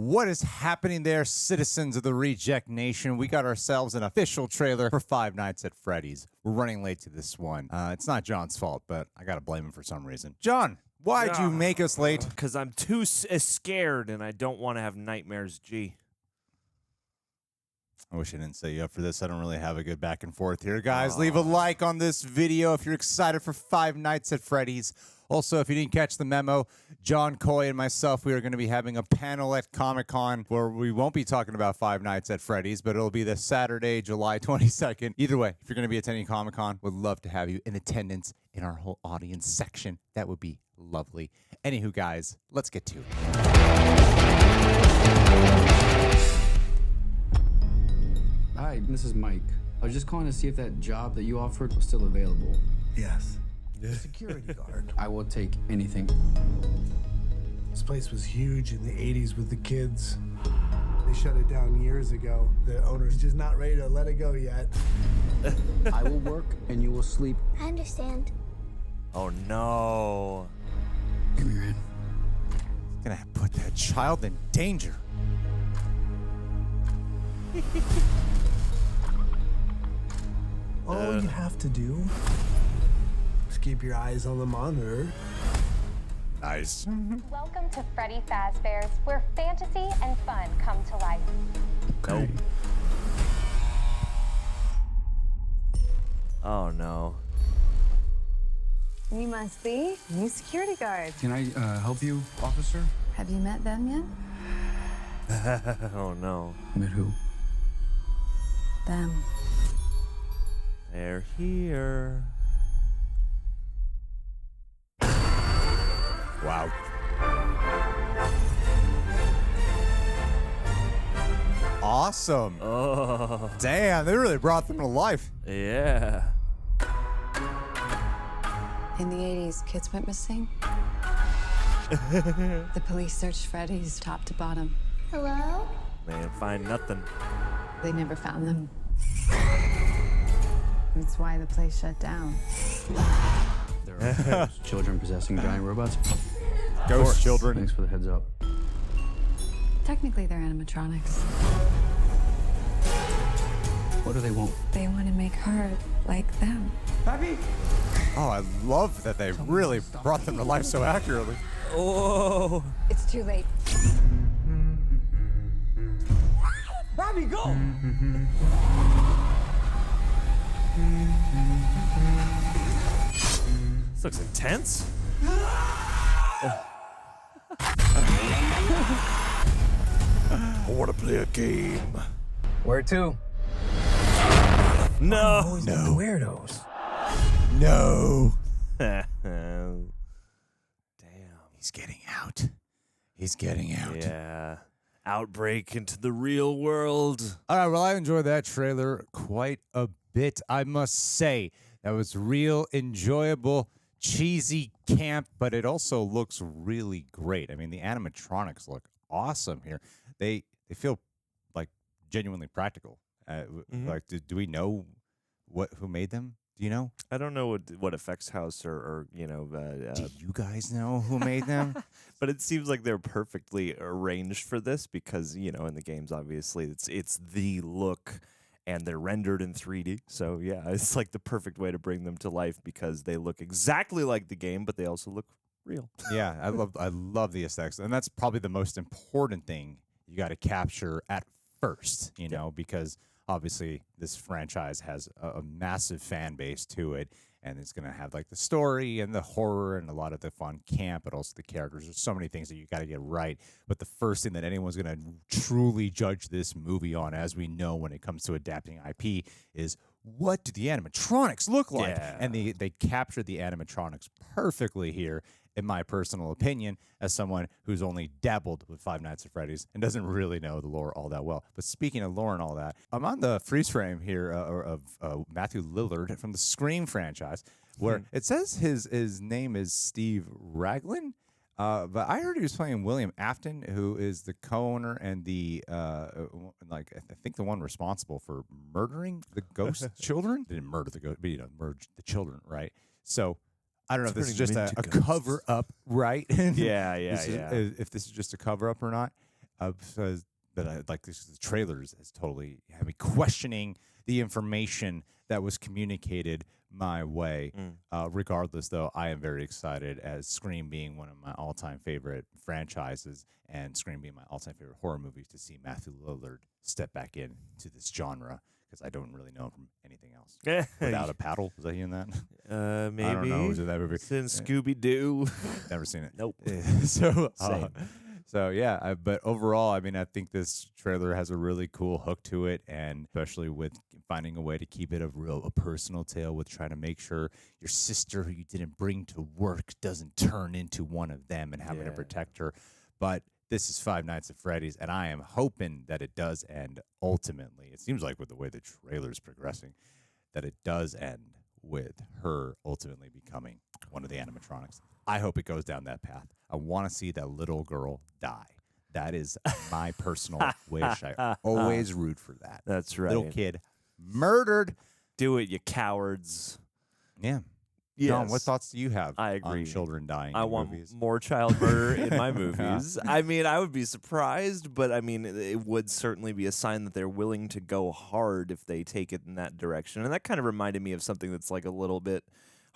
What is happening there, citizens of the Reject Nation? We got ourselves an official trailer for Five Nights at Freddy's. We're running late to this one. It's not John's fault, but I got to blame him for some reason. John, why'd you make us late? Because I'm too scared and I don't want to have nightmares, G. I wish I didn't set you up for this. I don't really have a good back and forth here. Guys, leave a like on this video if you're excited for Five Nights at Freddy's. Also, if you didn't catch the memo, John Coy and myself, we are going to be having a panel at Comic-Con where we won't be talking about Five Nights at Freddy's, but it'll be this Saturday, July 22nd. Either way, if you're going to be attending Comic-Con, we'd love to have you in attendance in our whole audience section. That would be lovely. Anywho, guys, let's get to it. Hi, this is Mike. I was just calling to see if that job that you offered was still available. Yes. Security guard. I will take anything. This place was huge in the 80s with the kids. They shut it down years ago. The owner's just not ready to let it go yet. I will work and you will sleep. I understand. Oh, no. Give me your hand. Gonna put that child in danger. All you have to do is keep your eyes on the monitor. Nice. Welcome to Freddy Fazbear's, where fantasy and fun come to life. Nope. Oh, no. You must be new security guard. Can I help you, officer? Have you met them yet? Oh, no. Met who? Them. They're here. Wow. Awesome. Oh, Damn, they really brought them to life. yeah. In the 80s, kids went missing. The police searched Freddy's top to bottom. Hello? They didn't find nothing. They never found them. That's why the place shut down. There are children possessing giant robots. Ghost children. Thanks for the heads up. Technically, they're animatronics. What do they want? They want to make her like them. Oh, I love that they really brought them to life so accurately. Oh. It's too late. Bobby, go! This looks intense. I want to play a game. Where to? No. No. Weirdos. No. Damn. He's getting out. He's getting out. Yeah. Outbreak into the real world. All right, well, I enjoyed that trailer quite a bit, I must say. That was real enjoyable, cheesy camp, but it also looks really great. I mean, the animatronics look awesome here. They feel like genuinely practical. Like, do we know who made them? Do you know? I don't know what effects house or you know. Do you guys know who made them? But it seems like they're perfectly arranged for this because, you know, in the games, obviously, it's the look and they're rendered in 3D. So, yeah, it's like the perfect way to bring them to life because they look exactly like the game, but they also look real. Yeah, I love the aesthetics. And that's probably the most important thing you got to capture at first, you know, because obviously this franchise has a massive fan base to it. And it's going to have like the story and the horror and a lot of the fun camp, but also the characters. There's so many things that you got to get right. But the first thing that anyone's going to truly judge this movie on, as we know when it comes to adapting IP, is what do the animatronics look like? Yeah. And they captured the animatronics perfectly here, in my personal opinion, as someone who's only dabbled with Five Nights at Freddy's and doesn't really know the lore all that well. But speaking of lore and all that, I'm on the freeze frame here of Matthew Lillard from the Scream franchise, where it says his name is Steve Raglan, but I heard he was playing William Afton, who is the co-owner and the I think the one responsible for murdering the ghost children. They didn't murder the ghost, but murdered the children, right? So I don't know if this is just a cover up, right? Yeah. If this is just a cover up or not. Because that I like this. The trailers has totally had me questioning the information that was communicated my way. Regardless, though, I am very excited as Scream being one of my all-time favorite franchises and Scream being my all-time favorite horror movies to see Matthew Lillard step back into this genre because I don't really know him from anything else. Without a Paddle, was that he in that? Maybe. I don't know. Was it that movie? It's in Scooby-Doo. Never seen it. Nope. So yeah, but overall, I mean, I think this trailer has a really cool hook to it, and especially with finding a way to keep it a personal tale with trying to make sure your sister who you didn't bring to work doesn't turn into one of them and having to protect her. But this is Five Nights at Freddy's, and I am hoping that it does end ultimately. It seems like with the way the trailer is progressing, that it does end with her ultimately becoming one of the animatronics. I hope it goes down that path. I want to see that little girl die. That is my personal wish. I always root for that. That's right. Little kid murdered. Do it, you cowards. Yeah. Yes. John, what thoughts do you have I agree. on children dying I in want movies? more child murder in my movies. I mean, I would be surprised, but I mean, it would certainly be a sign that they're willing to go hard if they take it in that direction. And that kind of reminded me of something that's like a little bit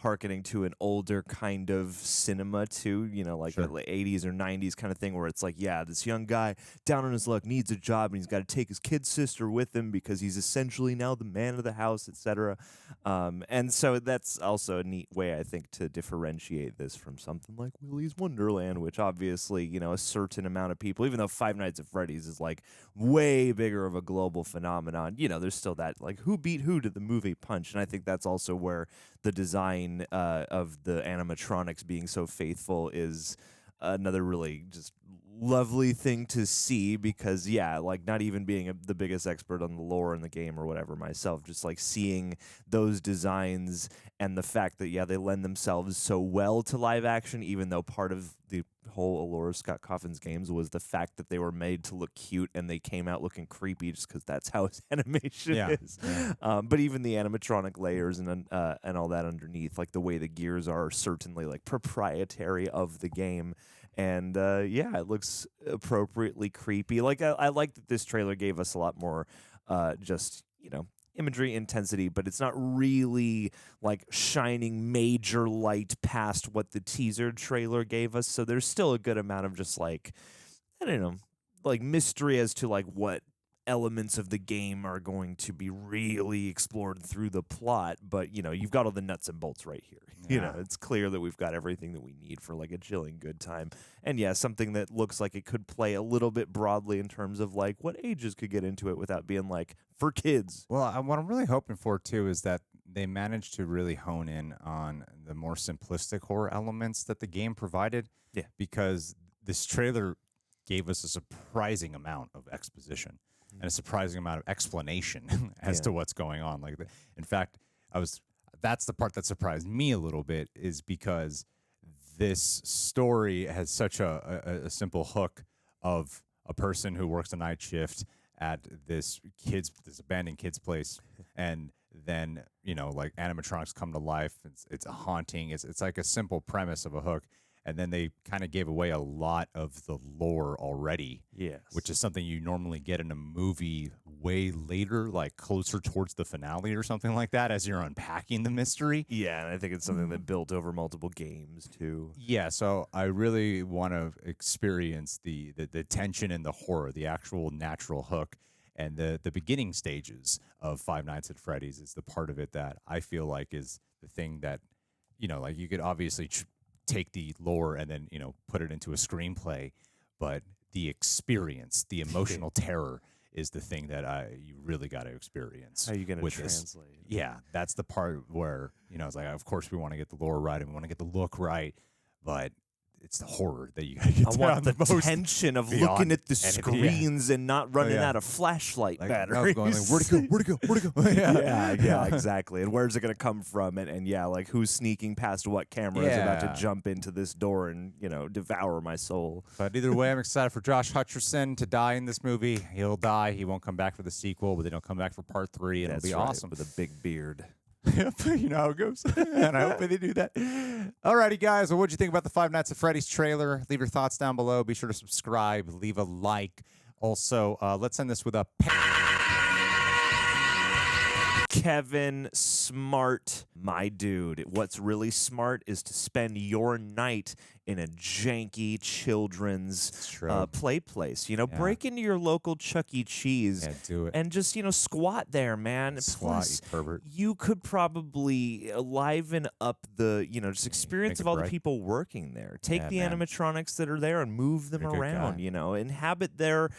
hearkening to an older kind of cinema too, you know, like the 80s or 90s kind of thing where it's like, yeah, this young guy down on his luck needs a job and he's got to take his kid sister with him because he's essentially now the man of the house, etc. And so that's also a neat way, I think, to differentiate this from something like Willy's Wonderland, which obviously, you know, a certain amount of people, even though Five Nights at Freddy's is like way bigger of a global phenomenon, you know, there's still that like who beat who to the movie punch. And I think that's also where the design of the animatronics being so faithful is another really just lovely thing to see because, yeah, like not even being the biggest expert on the lore in the game or whatever myself, just like seeing those designs and the fact that, yeah, they lend themselves so well to live action, even though part of the whole allure of Scott Cawthon's games was the fact that they were made to look cute and they came out looking creepy just because that's how his animation is. Yeah. But even the animatronic layers and all that underneath, like the way the gears are certainly like proprietary of the game. And yeah, it looks appropriately creepy. Like I like that this trailer gave us a lot more just, you know, imagery intensity, but it's not really like shining major light past what the teaser trailer gave us. So there's still a good amount of just like, I don't know, like mystery as to like what elements of the game are going to be really explored through the plot. But, you know, you've got all the nuts and bolts right here. Yeah. You know, it's clear that we've got everything that we need for like a chilling good time. And yeah, something that looks like it could play a little bit broadly in terms of like what ages could get into it without being like for kids. Well, what I'm really hoping for too is that they managed to really hone in on the more simplistic horror elements that the game provided. Yeah. Because this trailer gave us a surprising amount of exposition and a surprising amount of explanation as to what's going on. Like, in fact, that's the part that surprised me a little bit, is because this story has such a simple hook of a person who works a night shift at this abandoned kids place, and then, you know, like animatronics come to life. It's a haunting. It's like a simple premise of a hook. And then they kind of gave away a lot of the lore already, which is something you normally get in a movie way later, like closer towards the finale or something like that, as you're unpacking the mystery. Yeah, and I think it's something that built over multiple games, too. Yeah, so I really want to experience the tension and the horror, the actual natural hook. And the beginning stages of Five Nights at Freddy's is the part of it that I feel like is the thing that, you know, like you could obviously take the lore and then, you know, put it into a screenplay, but the experience, the emotional terror is the thing that you really got to experience. How are you going to translate? This. Yeah, that's the part where, you know, it's like, of course we want to get the lore right and we want to get the look right, but it's the horror that you got to get down. I want the tension of looking at the screens and not running out of flashlight batteries. Going like, where'd it go? Yeah, exactly. And where's it going to come from? And yeah, like who's sneaking past what camera is about to jump into this door and, you know, devour my soul. But either way, I'm excited for Josh Hutcherson to die in this movie. He'll die. He won't come back for the sequel, but then he'll come back for part 3, and it'll be awesome. With a big beard. Yep, you know how it goes. And I hope they do that. Alrighty, guys. Well, what'd you think about the Five Nights at Freddy's trailer? Leave your thoughts down below. Be sure to subscribe, leave a like. Also, let's end this with a Kevin Smart, my dude. What's really smart is to spend your night in a janky children's play place. You know, break into your local Chuck E. Cheese do it. and just, you know, squat there, man. Squat, Plus, you pervert. you could probably liven up the, you know, just experience of all the people working there. Take the animatronics that are there and move them around, you know, inhabit their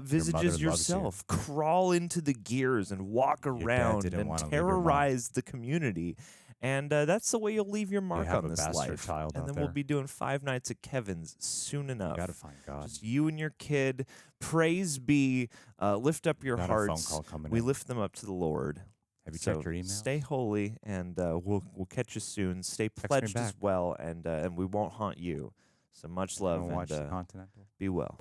visages yourself. Crawl into the gears and walk around and terrorize the community. And that's the way you'll leave your mark on this life. And then we'll be doing Five Nights at Kevin's soon enough. You gotta find God. Just you and your kid. Praise be. Lift up your hearts. A phone call coming we in. lift them up to the Lord. Have you checked your email? Stay holy, and we'll catch you soon. Stay pledged as well, and we won't haunt you. So much love, and watch Continental. be well.